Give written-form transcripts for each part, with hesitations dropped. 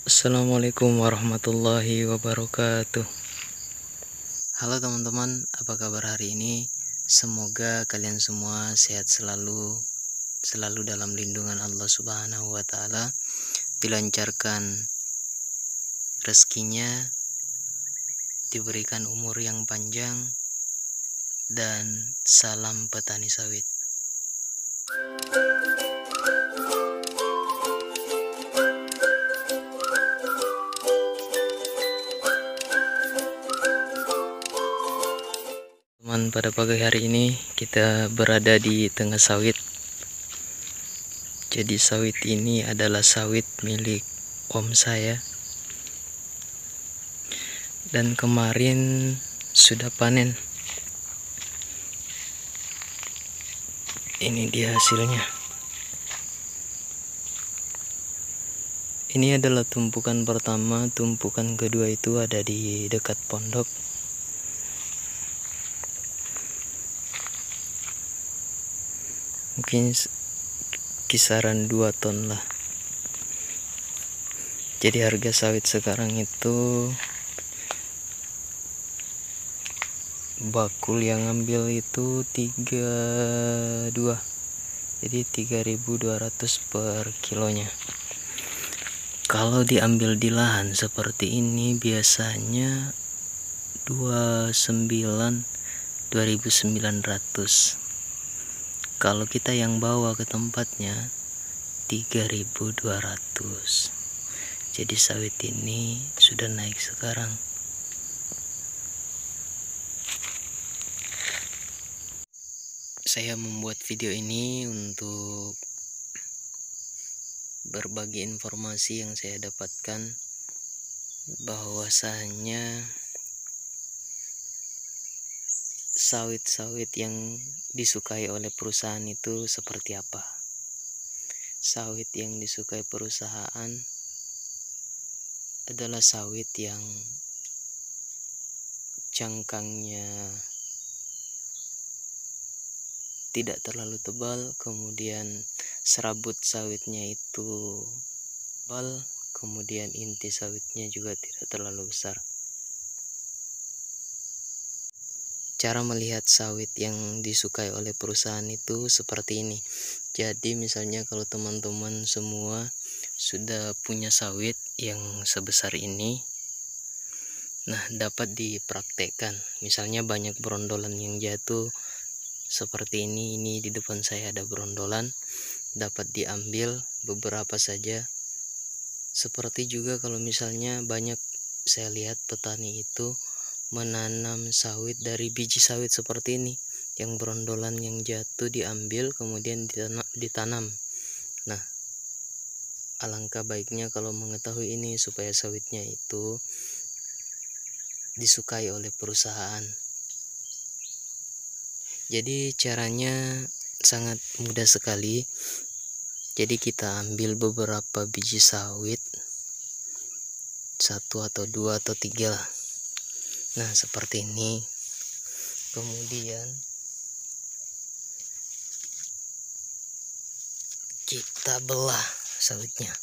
Assalamualaikum warahmatullahi wabarakatuh. Halo teman-teman, apa kabar hari ini? Semoga kalian semua sehat selalu dalam lindungan Allah Subhanahu wa taala, dilancarkan rezekinya, diberikan umur yang panjang, dan salam petani sawit. Pada pagi hari ini kita berada di tengah sawit. Jadi sawit ini adalah sawit milik om saya, dan kemarin sudah panen. Ini dia hasilnya. Ini adalah tumpukan pertama, tumpukan kedua itu ada di dekat pondok. Mungkin kisaran 2 ton lah. Jadi harga sawit sekarang itu bakul yang ambil itu 32. Jadi 3.200 per kilonya. Kalau diambil di lahan seperti ini biasanya 2.900. Kalau kita yang bawa ke tempatnya 3.200. Jadi sawit ini sudah naik sekarang. Saya membuat video ini untuk berbagi informasi yang saya dapatkan, bahwasanya sawit-sawit yang disukai oleh perusahaan itu seperti apa. Sawit yang disukai perusahaan adalah sawit yang cangkangnya tidak terlalu tebal, kemudian serabut sawitnya itu tebal, kemudian inti sawitnya juga tidak terlalu besar. Cara melihat sawit yang disukai oleh perusahaan itu seperti ini. Jadi misalnya kalau teman-teman semua sudah punya sawit yang sebesar ini, nah dapat dipraktekkan. Misalnya banyak berondolan yang jatuh seperti ini di depan saya ada berondolan, dapat diambil beberapa saja. Seperti juga kalau misalnya banyak saya lihat petani itu menanam sawit dari biji sawit seperti ini, yang berondolan yang jatuh diambil kemudian ditanam. Nah, alangkah baiknya kalau mengetahui ini supaya sawitnya itu disukai oleh perusahaan. Jadi caranya sangat mudah sekali. Jadi kita ambil beberapa biji sawit, 1 atau 2 atau 3 lah. Nah seperti ini. Kemudian kita belah sawitnya.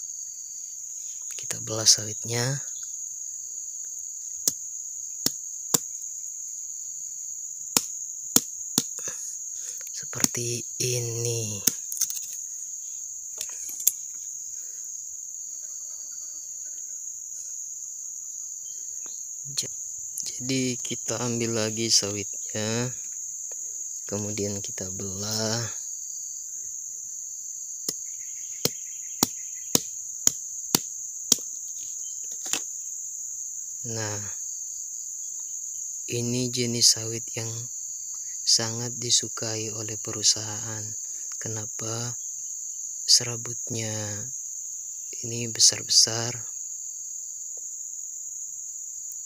Seperti ini. Jadi kita ambil lagi sawitnya, kemudian kita belah. Nah, ini jenis sawit yang sangat disukai oleh perusahaan. Kenapa? Serabutnya ini besar-besar,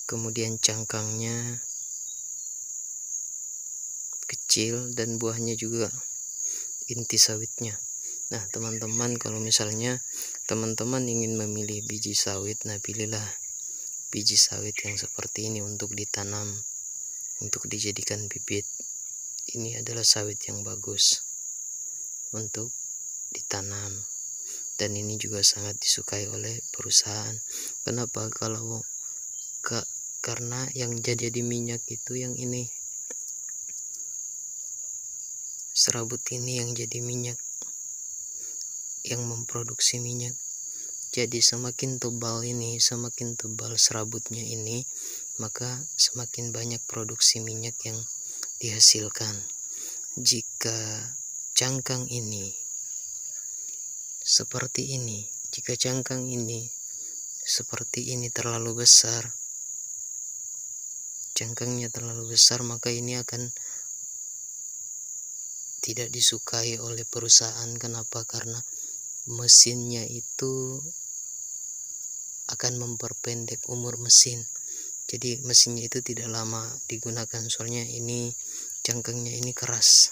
kemudian cangkangnya kecil, dan buahnya juga inti sawitnya. Nah teman-teman, kalau misalnya teman-teman ingin memilih biji sawit, nah pilihlah biji sawit yang seperti ini untuk ditanam, untuk dijadikan bibit. Ini adalah sawit yang bagus untuk ditanam. dan ini juga sangat disukai oleh perusahaan. Kenapa? Karena yang jadi minyak itu yang ini, serabut ini yang jadi minyak, yang memproduksi minyak. Jadi semakin tebal serabutnya ini, maka semakin banyak produksi minyak yang dihasilkan. Jika cangkang ini seperti ini, terlalu besar, cangkangnya terlalu besar, maka ini akan tidak disukai oleh perusahaan. Kenapa? Karena mesinnya itu akan memperpendek umur mesin. Jadi mesinnya itu tidak lama digunakan, soalnya ini cangkangnya ini keras.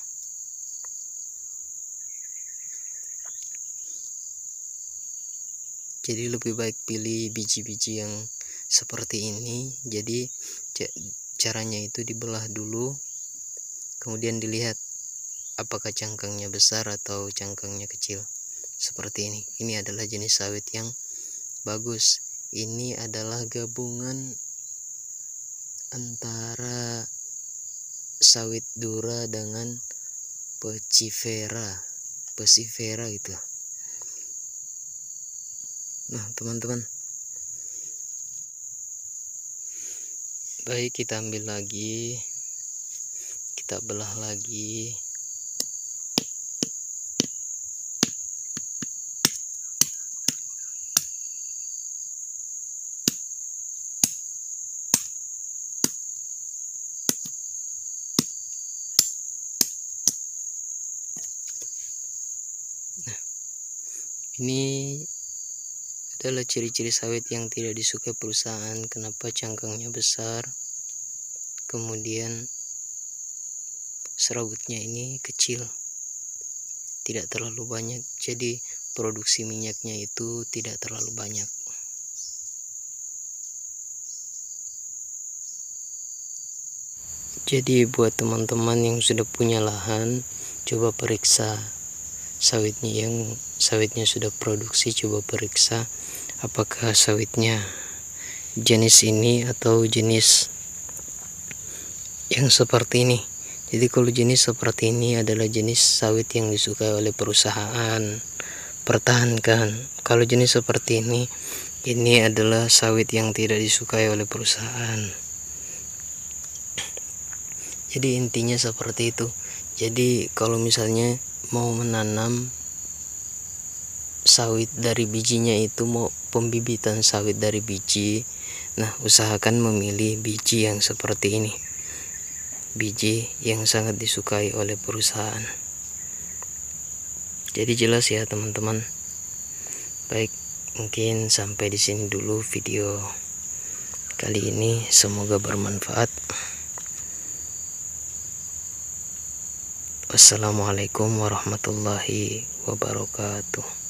Jadi lebih baik pilih biji-biji yang seperti ini. Jadi caranya itu dibelah dulu, kemudian dilihat apakah cangkangnya besar atau cangkangnya kecil. Seperti ini. Ini adalah jenis sawit yang bagus. Ini adalah gabungan antara sawit dura dengan pesifera gitu. Nah teman-teman, baik, kita ambil lagi, kita belah lagi. Ini adalah ciri-ciri sawit yang tidak disukai perusahaan. Kenapa? Cangkangnya besar, kemudian serabutnya ini kecil, tidak terlalu banyak, jadi produksi minyaknya itu tidak terlalu banyak. Jadi buat teman-teman yang sudah punya lahan, coba periksa sawitnya sudah produksi, coba periksa apakah sawitnya jenis ini atau jenis yang seperti ini. Jadi kalau jenis seperti ini adalah jenis sawit yang disukai oleh perusahaan, pertahankan. Kalau jenis seperti ini adalah sawit yang tidak disukai oleh perusahaan. Jadi intinya seperti itu. Jadi kalau misalnya mau menanam sawit dari bijinya, itu mau pembibitan sawit dari biji, nah usahakan memilih biji yang seperti ini, biji yang sangat disukai oleh perusahaan. Jadi jelas ya teman-teman. Baik, mungkin sampai di sini dulu video kali ini, semoga bermanfaat. Wassalamualaikum warahmatullahi wabarakatuh.